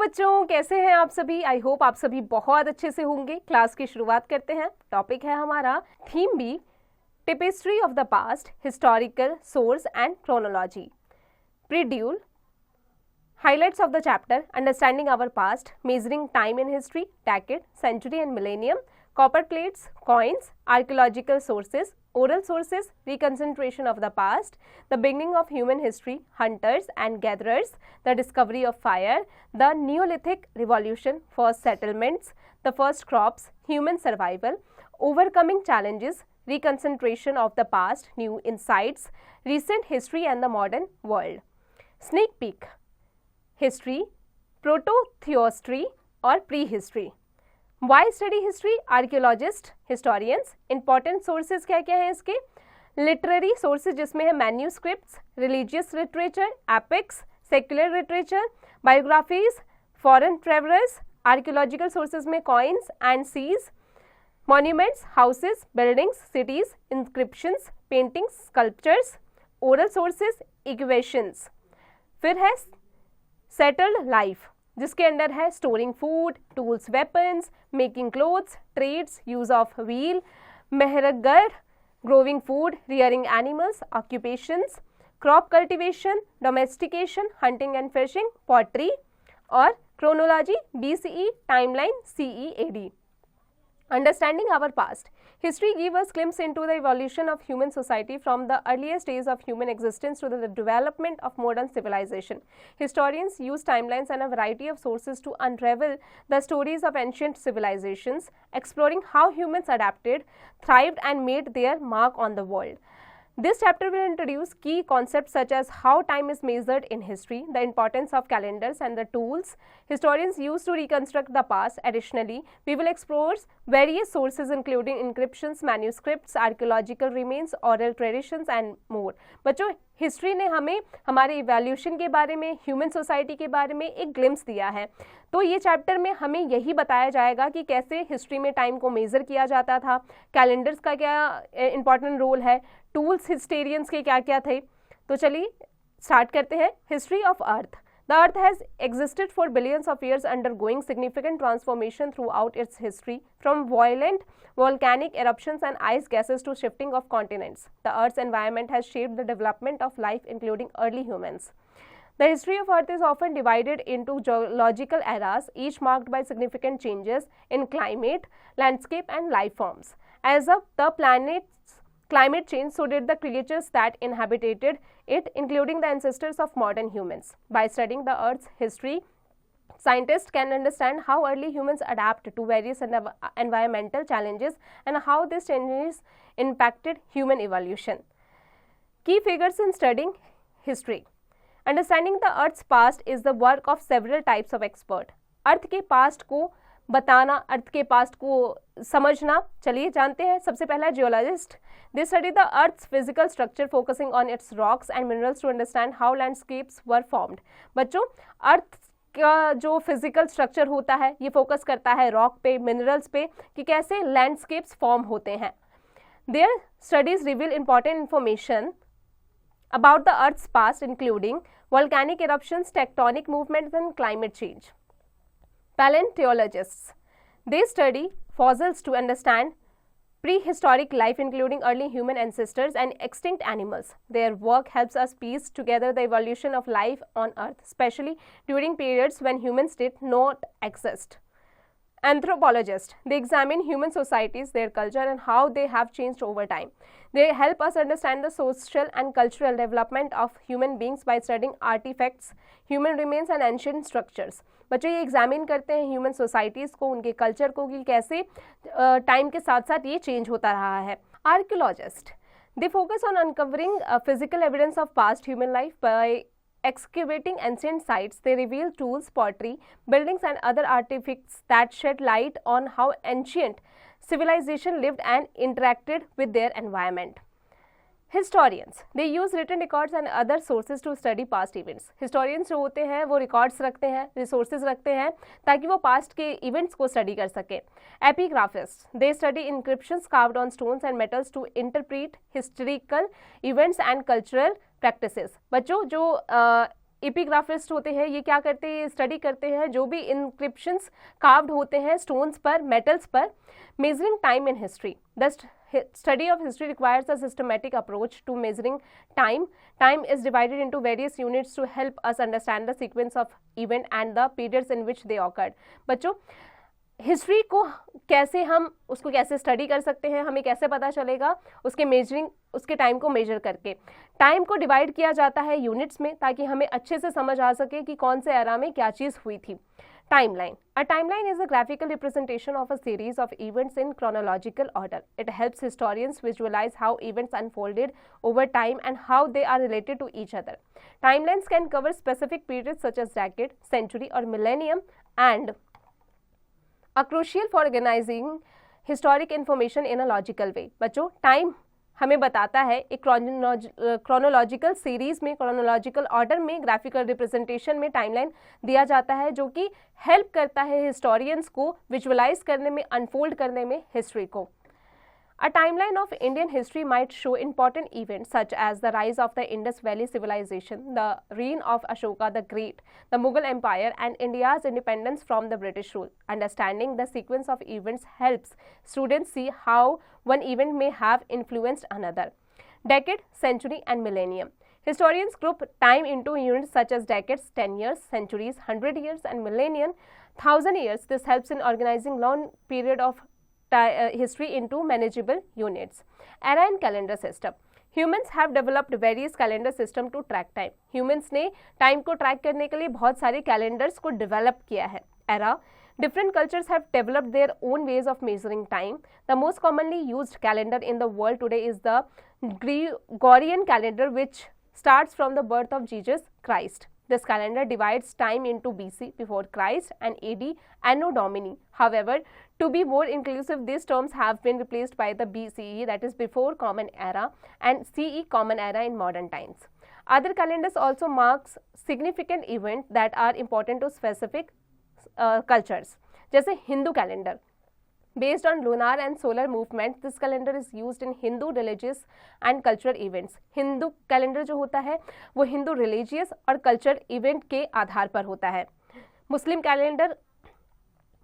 बच्चों, कैसे हैं आप सभी? आई होप आप सभी बहुत अच्छे से होंगे। क्लास की शुरुआत करते हैं। टॉपिक है हमारा theme B, tapestry of the past, historical source and chronology. प्रीड्यूल, highlights of the chapter, understanding our past, measuring time in history, decade, century and millennium, copper plates, coins, archaeological sources, oral sources, reconcentration of the past, the beginning of human history, hunters and gatherers, the discovery of fire, the Neolithic revolution, first settlements, the first crops, human survival, overcoming challenges, reconcentration of the past, new insights, recent history and the modern world. Sneak peek. History, protohistory और pre history. Why study history? Archaeologist, historians. Important sources क्या क्या हैं इसके? Literary sources जिसमें है manuscripts, religious literature, epics, secular literature, biographies, foreign travellers. Archaeological sources में coins and सीज, monuments, houses, buildings, cities, inscriptions, paintings, sculptures. Oral sources, equations. फिर है सेटल्ड लाइफ जिसके अंडर है storing food, tools, weapons, making clothes, trades, use of wheel, Mehrgarh, growing food, rearing animals, occupations, crop cultivation, domestication, hunting and fishing, pottery. और chronology, BCE, timeline, CE AD। Understanding our past. History gives us glimpse into the evolution of human society from the earliest days of human existence to the development of modern civilization. Historians use timelines and a variety of sources to unravel the stories of ancient civilizations, exploring how humans adapted, thrived, and made their mark on the world. This chapter will introduce key concepts such as how time is measured in history, the importance of calendars and the tools historians use to reconstruct the past. Additionally, we will explore various sources including inscriptions, manuscripts, archaeological remains, oral traditions and more. बच्चों, history ने हमें हमारे evolution के बारे में, human society के बारे में एक ग्लिम्स दिया है। तो ये चैप्टर में हमें यही बताया जाएगा कि कैसे हिस्ट्री में टाइम को मेज़र किया जाता था, कैलेंडर्स का क्या इंपॉर्टेंट रोल है, टूल्स हिस्टेरियंस के क्या क्या थे। तो चलिए स्टार्ट करते हैं। History of earth. The earth has existed for billions of years, undergoing significant transformation throughout its history, from violent volcanic eruptions and ice gases to shifting of continents. The earth's environment has shaped the development of life, including early humans. The history of earth is often divided into geological eras, each marked by significant changes in climate, landscape and life forms. As of the planet's climate change, so did the creatures that inhabited it, including the ancestors of modern humans. By studying the Earth's history, scientists can understand how early humans adapt to various environmental challenges and how these changes impacted human evolution. Key figures in studying history. Understanding the Earth's past is the work of several types of experts. अर्थ के past को बताना, अर्थ के past को समझना। चलिए जानते हैं। सबसे पहला geologist. They study the earth's physical structure, focusing on its rocks and minerals to understand how landscapes were formed. बच्चों, अर्थ का जो फिजिकल स्ट्रक्चर होता है ये फोकस करता है रॉक पे, मिनरल्स पे, कि कैसे लैंडस्केप्स फॉर्म होते हैं। Their studies reveal important information about the Earth's past, including volcanic eruptions, tectonic movements, and climate change. Paleontologists. They study fossils to understand prehistoric life, including early human ancestors and extinct animals. Their work helps us piece together the evolution of life on Earth, especially during periods when humans did not exist. Anthropologists. They examine human societies, their culture, and how they have changed over time. They help us understand the social and cultural development of human beings by studying artifacts, human remains, and ancient structures. बच्चों, ये examine करते हैं human societies को, उनके culture को, कि कैसे time के साथ साथ ये चेंज होता रहा है। Archaeologist. They focus on uncovering physical evidence of past human life by excavating ancient sites. They reveal tools, pottery, buildings and other artifacts that shed light on how ancient civilization lived and interacted with their environment. Historians. They use written records and other sources to study past events. Historians जो होते हैं वो records रखते हैं, resources रखते हैं ताकि वो पास्ट के इवेंट्स को स्टडी कर सके. Epigraphists. They study inscriptions carved on stones and metals to interpret historical events and cultural practices. बच्चों जो एपिग्राफिस्ट होते हैं, ये क्या करते हैं, स्टडी करते हैं जो भी इंक्रिप्शंस कार्व्ड होते हैं स्टोन्स पर, मेटल्स पर, measuring time in history. The study of history requires a systematic approach to measuring time. Time is divided into various units to help us understand the sequence of event and the periods in which they occurred. बच्चों, history को कैसे हम उसको कैसे study कर सकते हैं, हमें कैसे पता चलेगा, उसके मेजरिंग, उसके टाइम को मेजर करके। टाइम को डिवाइड किया जाता है यूनिट्स में ताकि हमें अच्छे से समझ आ सके कि कौन से एरा में क्या चीज़ हुई थी। Timeline. A timeline is a graphical representation of a series of events in chronological order. It helps historians visualize how events unfolded over time and how they are related to each other. Timelines can cover specific periods such as decade, century, or millennium and are crucial for organizing historic information in a logical way. बच्चों, time हमें बताता है एक chronological series में, chronological order में, graphical representation में timeline दिया जाता है जो कि हेल्प करता है हिस्टोरियंस को विजुअलाइज करने में, अनफोल्ड करने में हिस्ट्री को। A timeline of Indian history might show important events such as the rise of the Indus Valley civilization, the reign of Ashoka the Great, the Mughal Empire, and India's independence from the British rule. Understanding the sequence of events helps students see how one event may have influenced another. Decade, century, and millennium. Historians group time into units such as decades, 10 years, centuries, 100 years, and millennium, 1000 years. This helps in organizing long period of history into manageable units. Era and calendar system. Humans have developed various calendar system to track time. Humans ने time को track करने के लिए बहुत सारे calendars को develop किया है. Era. Different cultures have developed their own ways of measuring time. The most commonly used calendar in the world today is the Gregorian calendar, which starts from the birth of Jesus Christ. This calendar divides time into BC, before Christ, and AD, Anno Domini. However, to be more inclusive, these terms have been replaced by the BCE, that is before Common Era, and CE, Common Era in modern times. Other calendars also marks significant events that are important to specific cultures. जैसे Hindu calendar, based on lunar and solar movements, this calendar is used in Hindu religious and cultural events. Hindu calendar जो होता है वो Hindu religious और cultural event के आधार पर होता है। मुस्लिम calendar,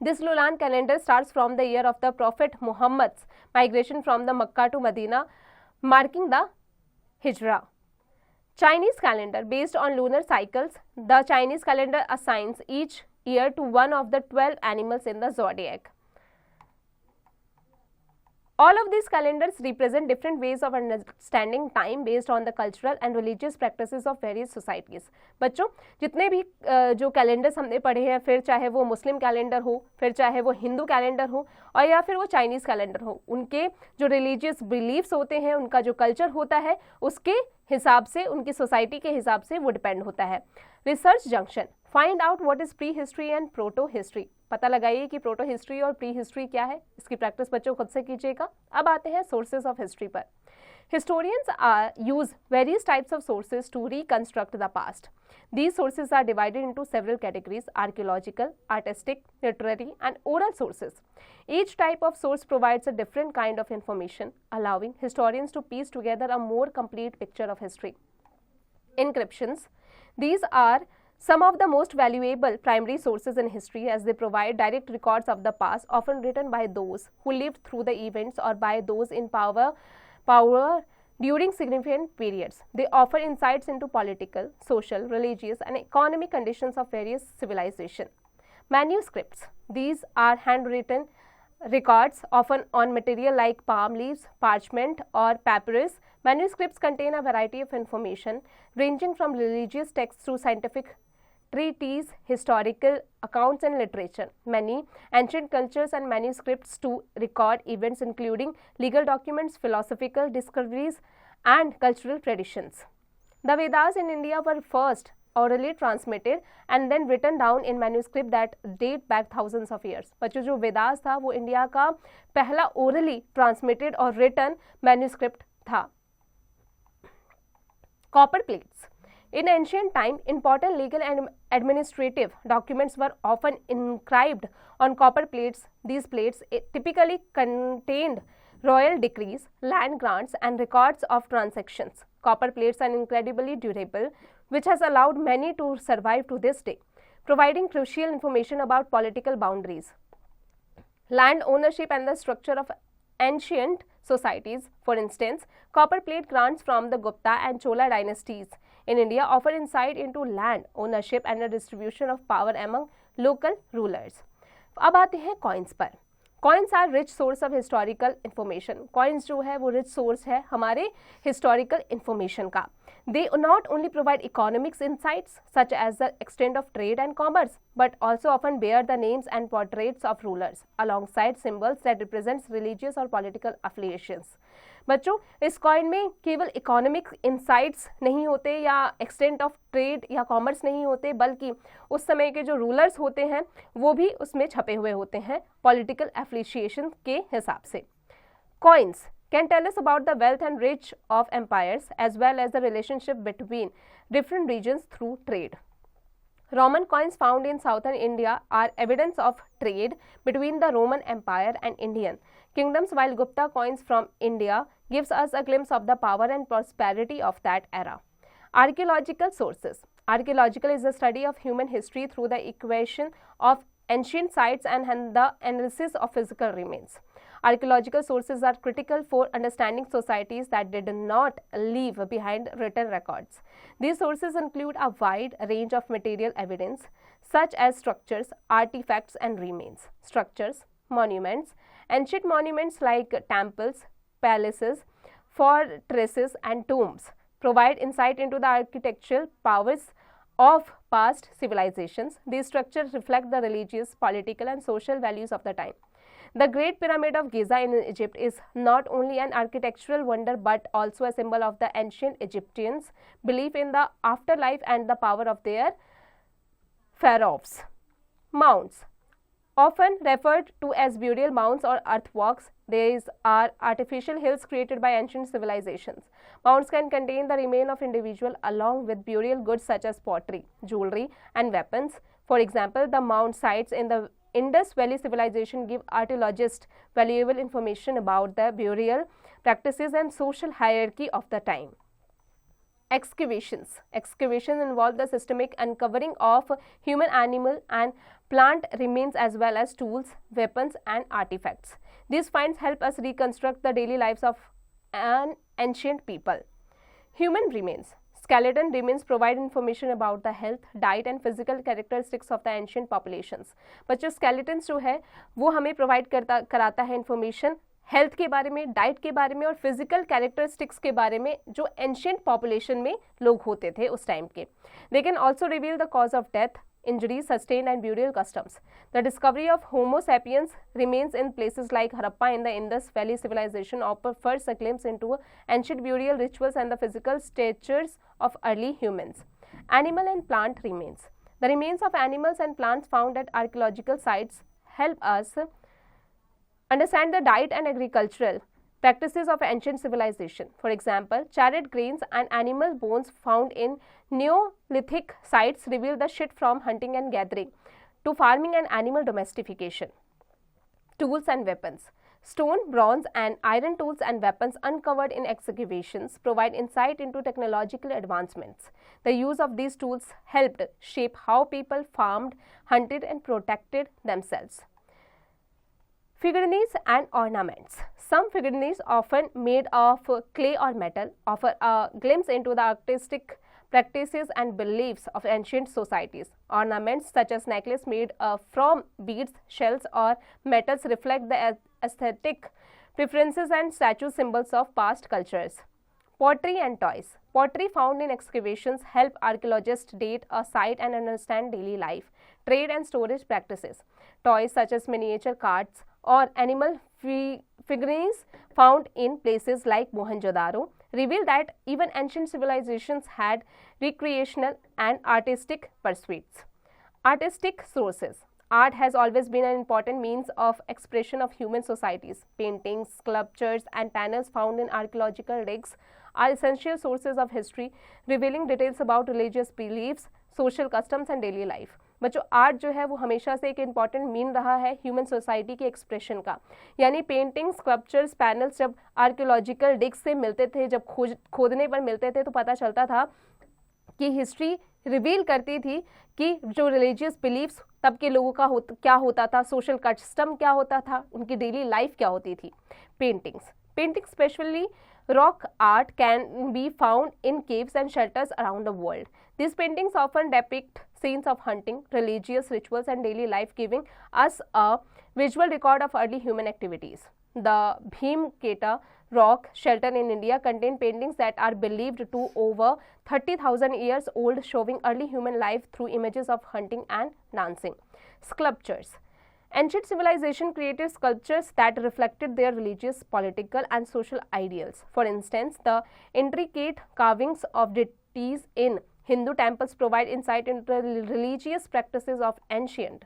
this lunar calendar starts from the year of the Prophet Muhammad's migration from the Makkah to Medina, marking the Hijrah. Chinese calendar, based on lunar cycles, the Chinese calendar assigns each year to one of the 12 animals in the zodiac. All of these calendars represent different ways of understanding time based on the cultural and religious practices of various societies. बच्चों, जितने भी जो calendars हमने पढ़े हैं, फिर चाहे वो मुस्लिम कैलेंडर हो, फिर चाहे वो हिंदू कैलेंडर हो, और या फिर वो चाइनीज़ कैलेंडर हो, उनके जो रिलीजियस बिलीफ्स होते हैं, उनका जो कल्चर होता है, उसके हिसाब से, उनकी सोसाइटी के हिसाब से वो डिपेंड होता है। Research junction, find out what is pre history and proto history. पता लगाइए कि प्रोटो हिस्ट्री और प्री हिस्ट्री क्या है। इसकी प्रैक्टिस बच्चों खुद से कीजिएगा। अब आते हैं सोर्सेज ऑफ हिस्ट्री पर। Historians use various types of sources to reconstruct the past. These sources are divided into several categories: archaeological, artistic, literary, and oral sources. Each type of source provides a different kind of information, allowing historians to piece together a more complete picture of history. Inscriptions. These are some of the most valuable primary sources in history, as they provide direct records of the past, often written by those who lived through the events or by those in power during significant periods. They offer insights into political, social, religious, and economic conditions of various civilizations. Manuscripts. These are handwritten records, often on material like palm leaves, parchment, or papyrus. Manuscripts contain a variety of information, ranging from religious texts to scientific treatises, historical accounts, and literature. Many ancient cultures and manuscripts to record events including legal documents, philosophical discoveries, and cultural traditions. The Vedas in India were first orally transmitted and then written down in manuscript that date back thousands of years. बच्चों, जो वेदास था वो India का पहला orally transmitted और written manuscript था. Copper plates. In ancient time, important legal and administrative documents were often inscribed on copper plates. These plates typically contained royal decrees, land grants, and records of transactions. Copper plates are incredibly durable, which has allowed many to survive to this day, providing crucial information about political boundaries, land ownership, and the structure of ancient societies. For instance, copper plate grants from the Gupta and Chola dynasties in India offer insight into land ownership and the distribution of power among local rulers. अब आते हैं coins पर. Coins are rich source of historical information. Coins जो है वो rich source है हमारे historical information का. They not only provide economics insights such as the extent of trade and commerce, but also often bear the names and portraits of rulers alongside symbols that represents religious or political affiliations. बच्चों, इस coin में केवल economic insights नहीं होते या extent of trade या commerce नहीं होते, बल्कि उस समय के जो रूलर्स होते हैं वो भी उसमें छपे हुए होते हैं पॉलिटिकल एफिलिएशन के हिसाब से. Coins can tell us about the wealth and rich of empires as well as the relationship between different regions through trade. Roman coins found in southern India are evidence of trade between the Roman Empire and Indian kingdoms, while Gupta coins from India gives us a glimpse of the power and prosperity of that era. Archaeological sources. Archaeological is the study of human history through the equation of ancient sites and the analysis of physical remains. Archaeological sources are critical for understanding societies that did not leave behind written records. These sources include a wide range of material evidence, such as structures, artifacts, and remains. Structures, monuments, ancient monuments like temples, palaces, fortresses, and tombs provide insight into the architectural powers of past civilizations. These structures reflect the religious, political, and social values of the time. The Great Pyramid of Giza in Egypt is not only an architectural wonder but also a symbol of the ancient Egyptians' belief in the afterlife and the power of their pharaohs. Mounds, often referred to as burial mounds or earthworks, these are artificial hills created by ancient civilizations. Mounds can contain the remains of individuals along with burial goods such as pottery, jewelry, and weapons. For example, the mound sites in the Indus Valley civilization give archaeologists valuable information about the burial practices and social hierarchy of the time. Excavations. Excavations involve the systematic uncovering of human, animal, and plant remains as well as tools, weapons, and artifacts. These finds help us reconstruct the daily lives of an ancient people. Human remains. Skeleton remains provide information about the health, diet and physical characteristics of the ancient populations. बच्चों, skeletons जो है वो हमें provide कराता है information health के बारे में, डाइट के बारे में और फिजिकल कैरेक्टरिस्टिक्स के बारे में जो एंशिएंट पॉपुलेशन में लोग होते थे उस टाइम के. They can also reveal the cause of death, injuries sustained and burial customs. The discovery of Homo sapiens remains in places like Harappa in the Indus Valley civilization offers a glimpse into ancient burial rituals and the physical statures of early humans. Animal and plant remains. The remains of animals and plants found at archaeological sites help us understand the diet and agricultural practices of ancient civilization. For example, charred grains and animal bones found in Neolithic sites reveal the shift from hunting and gathering to farming and animal domestication. Tools and weapons. Stone, bronze, and iron tools and weapons uncovered in excavations provide insight into technological advancements. The use of these tools helped shape how people farmed, hunted, and protected themselves. Figurines and ornaments. Some figurines, often made of clay or metal, offer a glimpse into the artistic practices and beliefs of ancient societies. Ornaments such as necklaces made from beads, shells, or metals reflect the aesthetic preferences and statue symbols of past cultures. Pottery and toys. Pottery found in excavations help archaeologists date a site and understand daily life, trade, and storage practices. Toys such as miniature carts or animal figurines found in places like Mohenjo-daro reveal that even ancient civilizations had recreational and artistic pursuits. Artistic sources. Art has always been an important means of expression of human societies. Paintings, sculptures, and panels found in archaeological digs are essential sources of history, revealing details about religious beliefs, social customs, and daily life. बच्चों art जो है वो हमेशा से एक important mean रहा है human society के एक्सप्रेशन का, यानी पेंटिंग्स, स्कल्पचर्स, पैनल्स जब आर्कियोलॉजिकल डिग्स से मिलते थे, जब खोदने पर मिलते थे तो पता चलता था कि हिस्ट्री रिवील करती थी कि जो रिलीजियस बिलीफ्स तब के लोगों का क्या होता था, सोशल कस्टम क्या होता था, उनकी डेली लाइफ क्या होती थी। Paintings specially rock art can be found in caves and shelters around the world. These paintings often depict scenes of hunting, religious rituals and daily life, giving us a visual record of early human activities. The Bhimketa rock shelter in India contain paintings that are believed to over 30,000 years old, showing early human life through images of hunting and dancing. Sculptures. Ancient civilization created sculptures that reflected their religious, political and social ideals. For instance, the intricate carvings of deities in Hindu temples provide insight into the religious practices of ancient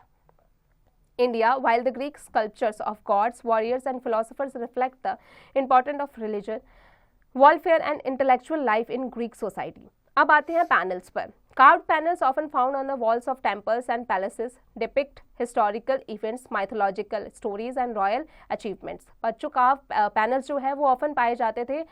India, while the Greek sculptures of gods, warriors and philosophers reflect the importance of religion, warfare and intellectual life in Greek society. अब आते हैं panels पर। Carved panels often found on the walls of temples and palaces depict historical events, mythological stories and royal achievements. बच्चों carved panels जो है वो often पाए जाते थे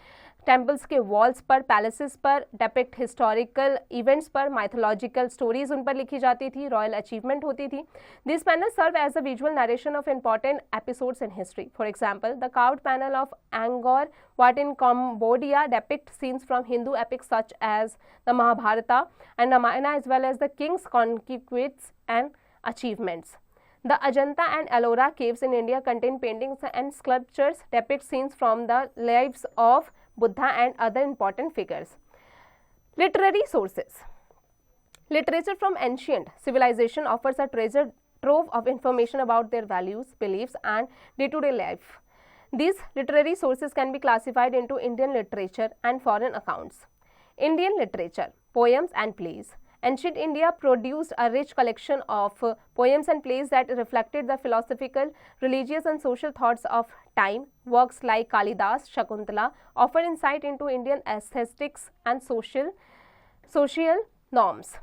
टेम्पल्स के वॉल्स पर, पैलेसेस पर, डेपिक्ट हिस्टोरिकल इवेंट्स पर, माइथोलॉजिकल स्टोरीज उन पर लिखी जाती थी, रॉयल अचीवमेंट होती थी। This panel serve as a visual narration of important episodes in history. For example, the carved panel of Angkor Wat in Cambodia depict scenes from Hindu epics such as the Mahabharata and Ramayana, as well as the king's conquests and achievements. The Ajanta and Ellora caves in India contain paintings and sculptures depict scenes from the lives of Buddha and other important figures. Literary sources. Literature from ancient civilization offers a treasure trove of information about their values, beliefs and day-to-day life. These literary sources can be classified into Indian literature and foreign accounts. Indian literature, poems and plays. Ancient India produced a rich collection of poems and plays that reflected the philosophical, religious and social thoughts of time. Works like Kalidas, Shakuntala offer insight into Indian aesthetics and social norms.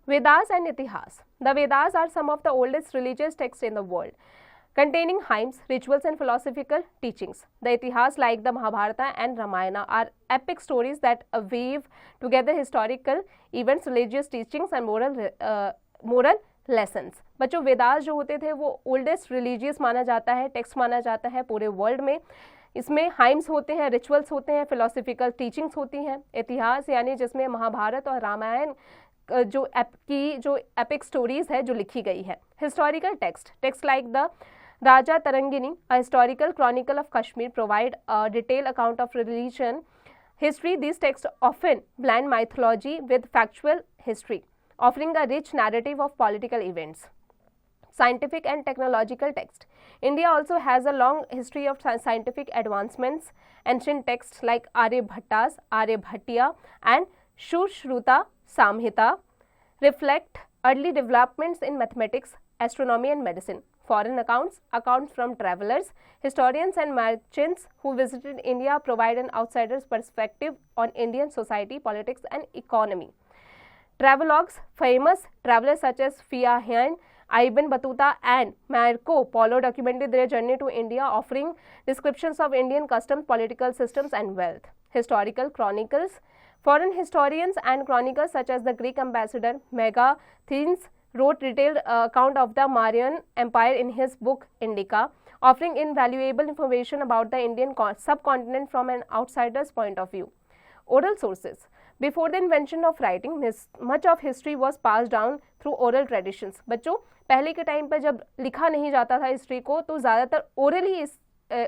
Vedas and Itihas. The Vedas are some of the oldest religious texts in the world, containing hymns, rituals and philosophical teachings. The Itihas, like the Mahabharata and Ramayana, are epic stories that weave together historical events, religious teachings and moral lessons. बच्चों वेदास जो होते थे वो oldest religious माना जाता है, text माना जाता है पूरे वर्ल्ड में। इसमें हाइम्स होते हैं, रिचुअल्स होते हैं, फिलोसफिकल टीचिंग्स होती हैं। इतिहास यानी जिसमें महाभारत और रामायण जो एपिक स्टोरीज है जो लिखी गई है। Historical text like the Raja Tarangini, a historical chronicle of Kashmir, provide a detailed account of religion history. These texts often blend mythology with factual history, offering a rich narrative of political events. Scientific and technological text. India also has a long history of scientific advancements. Ancient texts like Aryabhatiya and Sushruta Samhita reflect early developments in mathematics, astronomy and medicine. Foreign accounts from travelers, historians and merchants who visited India provide an outsider's perspective on Indian society, politics and economy. Travelogues, famous travelers such as Phia Hien, Ibn Battuta and Marco Polo documented their journey to India, offering descriptions of Indian customs, political systems and wealth. Historical chronicles. Foreign historians and chroniclers such as the Greek ambassador Megasthenes wrote detailed account of the Mauryan Empire in his book Indica, offering invaluable information about the Indian subcontinent from an outsider's point of view. Oral sources. Before the invention of writing, much of history was passed down through oral traditions. बच्चों पहले के time पर जब लिखा नहीं जाता था history को तो ज़्यादातर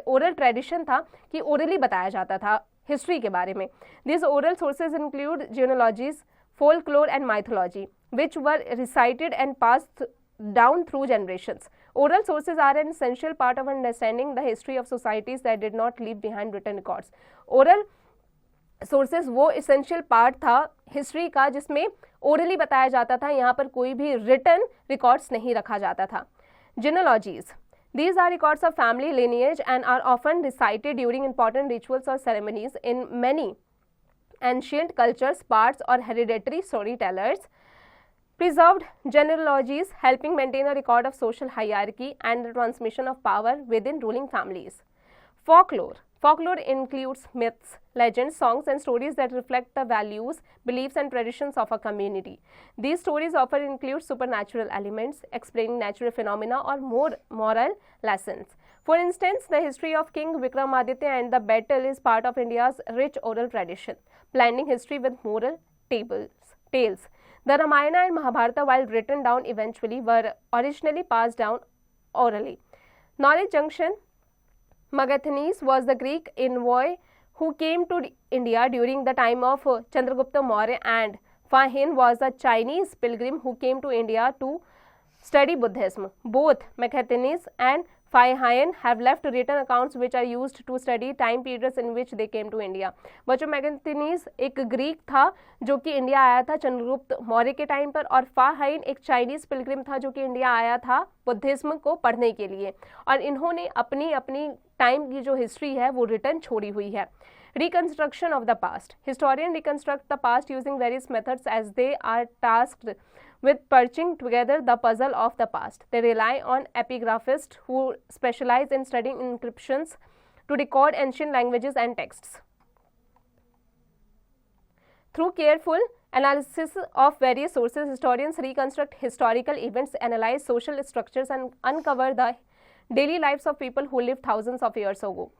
ओरल ट्रेडिशन था कि ओरली बताया जाता था हिस्ट्री के बारे में. These oral sources include genealogies, folklore and mythology, which were recited and passed down through generations. Oral sources are an essential part of understanding the history of societies that did not leave behind written records. Oral sources वो essential part था history का जिसमें orally बताया जाता था, यहाँ पर कोई भी written records नहीं रखा जाता था. Genealogies. These are records of family lineage and are often recited during important rituals or ceremonies. In many ancient cultures, bards or hereditary storytellers preserved genealogies, helping maintain a record of social hierarchy and the transmission of power within ruling families. Folklore. Folklore includes myths, legends, songs, and stories that reflect the values, beliefs, and traditions of a community. These stories often include supernatural elements, explaining natural phenomena or more moral lessons. For instance, the history of King Vikramaditya and the battle is part of India's rich oral tradition, blending history with moral tales. The Ramayana and Mahabharata, while written down eventually, were originally passed down orally. Knowledge Junction. Megasthenes was the Greek envoy who came to India during the time of Chandragupta Maurya, and Fa Hin was a Chinese pilgrim who came to India to study Buddhism. Both Megasthenes and Fa Hin have left written accounts which are used to study time periods in which they came to India. बच्चों, मेगास्थनीज एक Greek था जो कि India आया था चंद्रगुप्त मौर्य के time पर, और फा हाइन एक चाइनीज पिलग्रिम था जो कि इंडिया आया था बुद्धिज्म को पढ़ने के लिए, और इन्होंने अपनी अपनी टाइम की जो हिस्ट्री है वो रिटर्न छोड़ी हुई है. Reconstruction of the past. Historians reconstruct the past using various methods as they are tasked with patching together the puzzle of the past. They rely on epigraphists who specialize in studying inscriptions to record ancient languages and texts. Through careful analysis of various sources, historians reconstruct historical events, analyze social structures, and uncover the daily lives of people who lived thousands of years ago.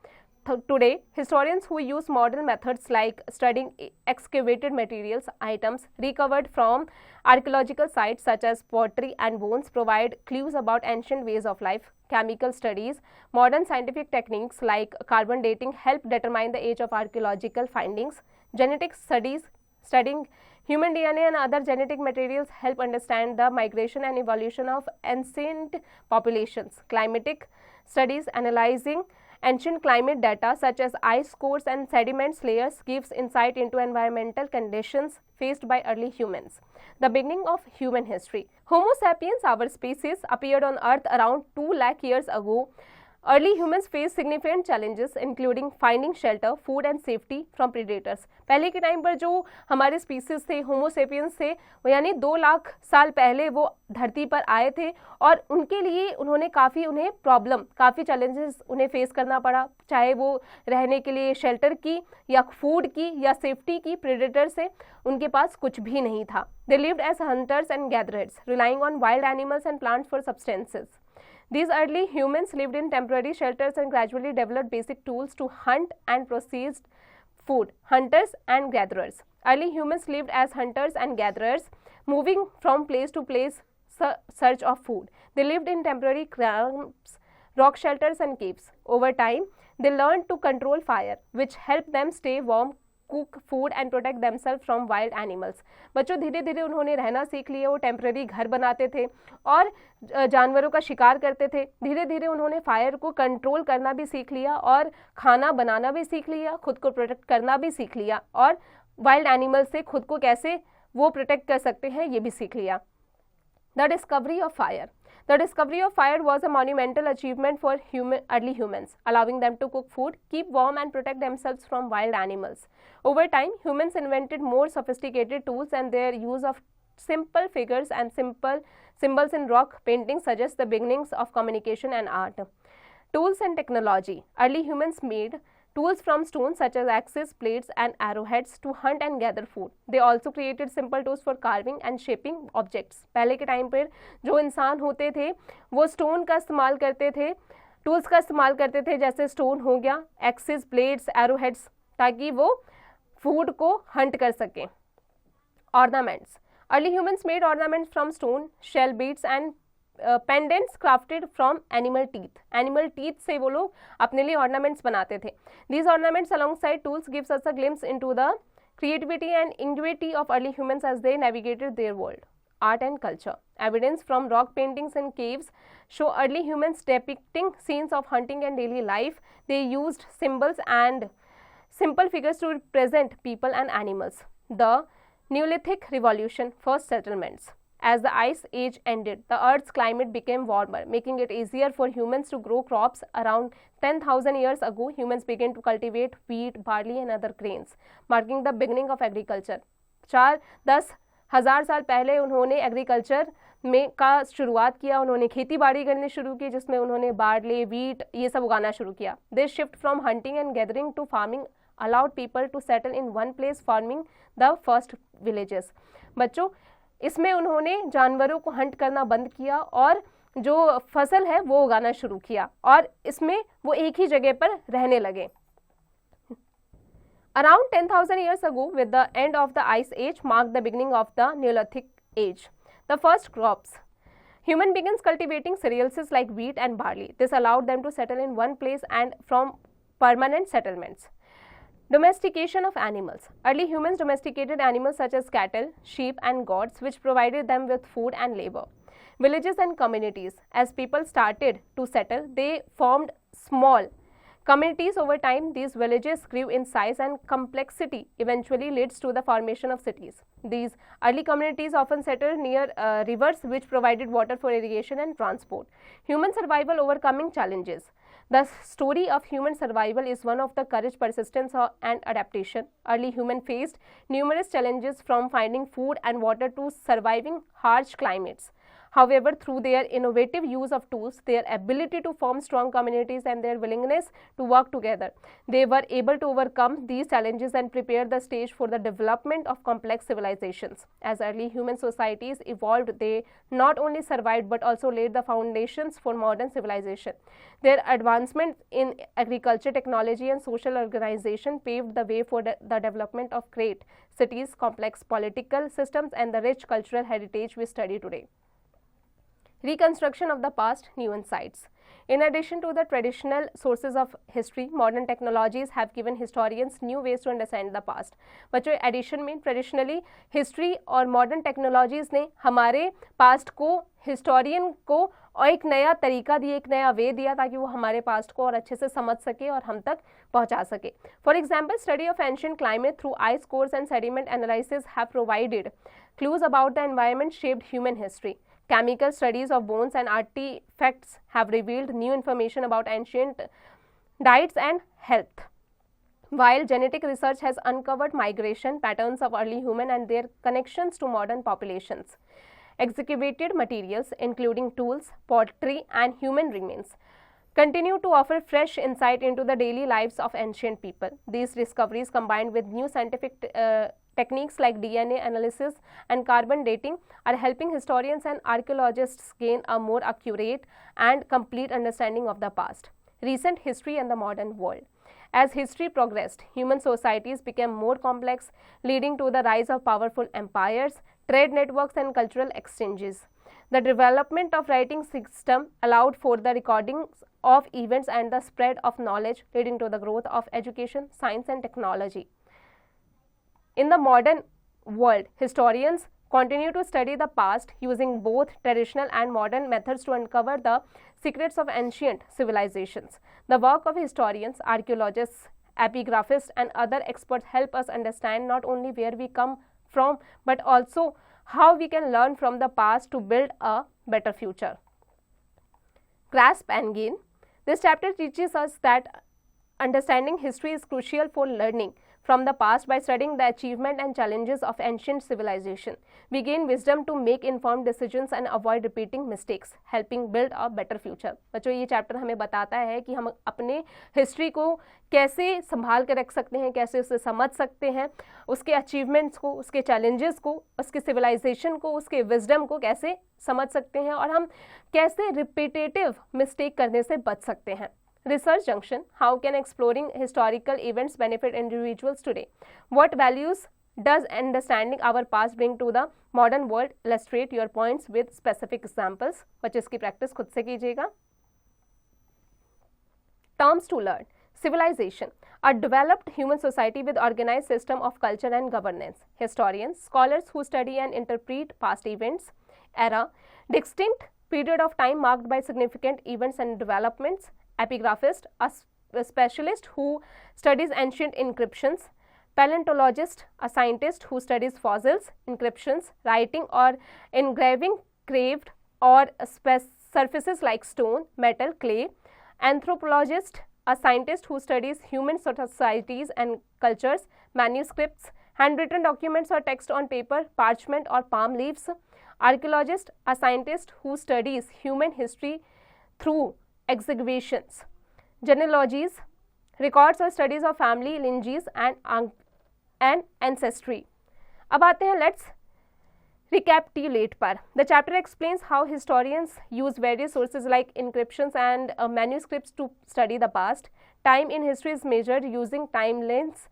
Today, historians who use modern methods like studying excavated materials, items recovered from archaeological sites such as pottery and bones provide clues about ancient ways of life. Chemical studies, modern scientific techniques like carbon dating help determine the age of archaeological findings. Genetic studies, studying human DNA and other genetic materials help understand the migration and evolution of ancient populations. Climatic studies, analyzing ancient climate data such as ice cores and sediment layers gives insight into environmental conditions faced by early humans. The beginning of human history. Homo sapiens, our species, appeared on Earth around 2 lakh years ago. Early humans faced significant challenges including finding shelter, food and safety from predators. पहले के time पर जो हमारे species थे, होमो sapiens थे, वो यानी 2 लाख साल पहले वो धरती पर आए थे, और उनके लिए उन्हें काफ़ी चैलेंजेस उन्हें फेस करना पड़ा, चाहे वो रहने के लिए शेल्टर की या फूड की या सेफ्टी की. प्रेडेटर से उनके पास कुछ भी नहीं था. They lived as hunters and gatherers, relying on wild animals and plants for substances. These early humans lived in temporary shelters and gradually developed basic tools to hunt and process food. Hunters and gatherers. Early humans lived as hunters and gatherers, moving from place to place search of food. They lived in temporary camps, rock shelters and caves. Over time, they learned to control fire, which helped them stay warm, cook food and protect themselves from wild animals. बच्चों, धीरे धीरे उन्होंने रहना सीख लिया. वो temporary घर बनाते थे और जानवरों का शिकार करते थे. धीरे धीरे उन्होंने फायर को कंट्रोल करना भी सीख लिया और खाना बनाना भी सीख लिया, खुद को प्रोटेक्ट करना भी सीख लिया, और वाइल्ड एनिमल्स से खुद को कैसे वो प्रोटेक्ट कर सकते हैं ये भी सीख लिया. The discovery of fire. The discovery of fire was a monumental achievement for early humans, allowing them to cook food, keep warm and protect themselves from wild animals. Over time, humans invented more sophisticated tools, and their use of simple figures and simple symbols in rock painting suggests the beginnings of communication and art. Tools and technology. Early humans made tools from stones such as axes, blades and arrowheads to hunt and gather food. They also created simple tools for carving and shaping objects. पहले के time पर जो इंसान होते थे वो stone का इस्तेमाल करते थे, टूल्स का इस्तेमाल करते थे, जैसे स्टोन हो गया, एक्सेस, ब्लेड्स, एरोहेड्स, ताकि वो फूड को हंट कर सकें. Ornaments. Early humans made ornaments from stone, shell beads and pendants crafted from animal teeth. Animal teeth से वो लोग अपने लिए ornaments बनाते थे. These ornaments alongside tools gives us a glimpse into the creativity and ingenuity of early humans as they navigated their world. Art and culture. Evidence from rock paintings and caves show early humans depicting scenes of hunting and daily life. They used symbols and simple figures to represent people and animals. The Neolithic Revolution. First settlements. As the ice age ended, the Earth's climate became warmer, making it easier for humans to grow crops. Around 10,000 years ago, humans began to cultivate wheat, barley and other grains, marking the beginning of agriculture. 4-10 1000 साल पहले उन्होंने agriculture में का शुरुआत किया, उन्होंने खेती बाड़ी करनी शुरू की जिसमें उन्होंने बार्ले, वीट ये सब उगाना शुरू किया। This shift from hunting and gathering to farming allowed people to settle in one place, forming the first villages. बच्चों, इसमें उन्होंने जानवरों को हंट करना बंद किया और जो फसल है वो उगाना शुरू किया और इसमें वो एक ही जगह पर रहने लगे। Around 10,000 years ago, with the end of the Ice Age, marked the beginning of the Neolithic Age. The first crops. Human begins cultivating cereals like wheat and barley. This allowed them to settle in one place and from permanent settlements. Domestication of animals. Early humans domesticated animals such as cattle, sheep and goats, which provided them with food and labor. Villages and communities. As people started to settle, they formed small communities. Over time, these villages grew in size and complexity, eventually leads to the formation of cities. These early communities often settled near rivers which provided water for irrigation and transport. Human survival overcoming challenges. The story of human survival is one of the courage, persistence and adaptation. Early humans faced numerous challenges from finding food and water to surviving harsh climates. However, through their innovative use of tools, their ability to form strong communities and their willingness to work together, they were able to overcome these challenges and prepare the stage for the development of complex civilizations. As early human societies evolved, they not only survived but also laid the foundations for modern civilization. Their advancement in agriculture, technology and social organization paved the way for the development of great cities, complex political systems and the rich cultural heritage we study today. Reconstruction of the past, new insights. In addition to the traditional sources of history, modern technologies have given historians new ways to understand the past. बच्चों, addition में traditionally history और modern technologies ने हमारे past को historian को और एक नया तरीका दिया, एक नया वे दिया ताकि वो हमारे पास्ट को और अच्छे से समझ सके और हम तक पहुंचा सके. For example, study of ancient climate through ice course and sediment analysis have provided clues about the environment shaped human history. Chemical studies of bones and artifacts have revealed new information about ancient diets and health, while genetic research has uncovered migration patterns of early human and their connections to modern populations. Excavated materials, including tools, pottery, and human remains, continue to offer fresh insight into the daily lives of ancient people. These discoveries, combined with new scientific techniques like DNA analysis and carbon dating, are helping historians and archaeologists gain a more accurate and complete understanding of the past. Recent history and the modern world. As history progressed, human societies became more complex, leading to the rise of powerful empires, trade networks, and cultural exchanges. The development of writing system allowed for the recordings of events and the spread of knowledge, leading to the growth of education, science, and technology. In the modern world, historians continue to study the past using both traditional and modern methods to uncover the secrets of ancient civilizations. The work of historians, archaeologists, epigraphists, and other experts help us understand not only where we come from, but also how we can learn from the past to build a better future. Grasp and gain. This chapter teaches us that understanding history is crucial for learning from the past. By studying the achievement and challenges of ancient civilization, we gain wisdom to make informed decisions and avoid repeating mistakes, helping build a better future. बच्चों, ये chapter हमें बताता है कि हम अपने history को कैसे संभाल के रख सकते हैं, कैसे उसे समझ सकते हैं, उसके अचीवमेंट्स को, उसके चैलेंजेस को, उसके सिविलाइजेशन को, उसके विजडम को कैसे समझ सकते हैं और हम कैसे रिपीटेटिव मिस्टेक करने से बच सकते हैं. Research junction. How can exploring historical events benefit individuals today? What values does understanding our past bring to the modern world? Illustrate your points with specific examples. बच्चे इसकी प्रैक्टिस खुद से कीजिएगा. Terms to learn. Civilization. A developed human society with organized system of culture and governance. Historians, scholars who study and interpret past events. Era. Distinct period of time marked by significant events and developments. Epigraphist, a specialist who studies ancient inscriptions. Paleontologist, a scientist who studies fossils, inscriptions, writing or engraving carved or surfaces like stone, metal, clay. Anthropologist, a scientist who studies human societies and cultures, manuscripts, Handwritten documents or text on paper, parchment or palm leaves. Archaeologist, a scientist who studies human history through excavations. Genealogies, records or studies of family lineages and ancestry. अब आते हैं let's recapitulate पर. The chapter explains how historians use various sources like inscriptions and manuscripts to study the past. Time in history is measured using timelines,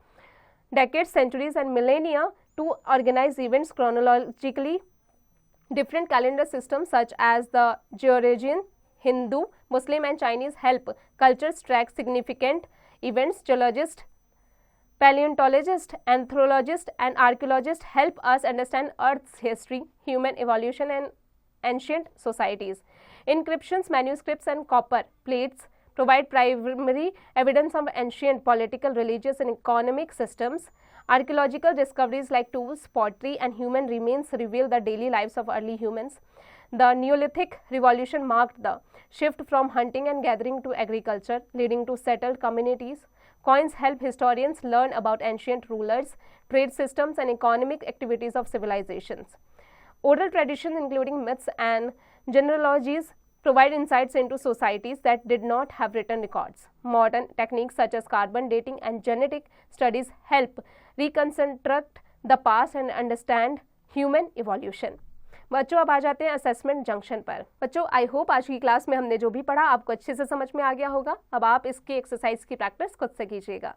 decades, centuries and millennia to organize events chronologically. Different calendar systems such as the Georgian, Hindu, Muslim and Chinese help cultures track significant events. Geologists, paleontologists, anthropologists and archaeologists help us understand Earth's history, human evolution and ancient societies. Inscriptions, manuscripts and copper plates provide primary evidence of ancient political, religious and economic systems. Archaeological discoveries like tools, pottery and human remains reveal the daily lives of early humans. The Neolithic revolution marked the shift from hunting and gathering to agriculture, leading to settled communities. Coins help historians learn about ancient rulers, trade systems and economic activities of civilizations. Oral traditions including myths and genealogies provide insights into societies that did not have written records. Modern techniques such as carbon dating and genetic studies help reconstruct the past and understand human evolution. बच्चों अब आ जाते हैं assessment junction पर. बच्चों I hope आज की class में हमने जो भी पढ़ा आपको अच्छे से समझ में आ गया होगा. अब आप इसकी एक्सरसाइज की प्रैक्टिस खुद से कीजिएगा.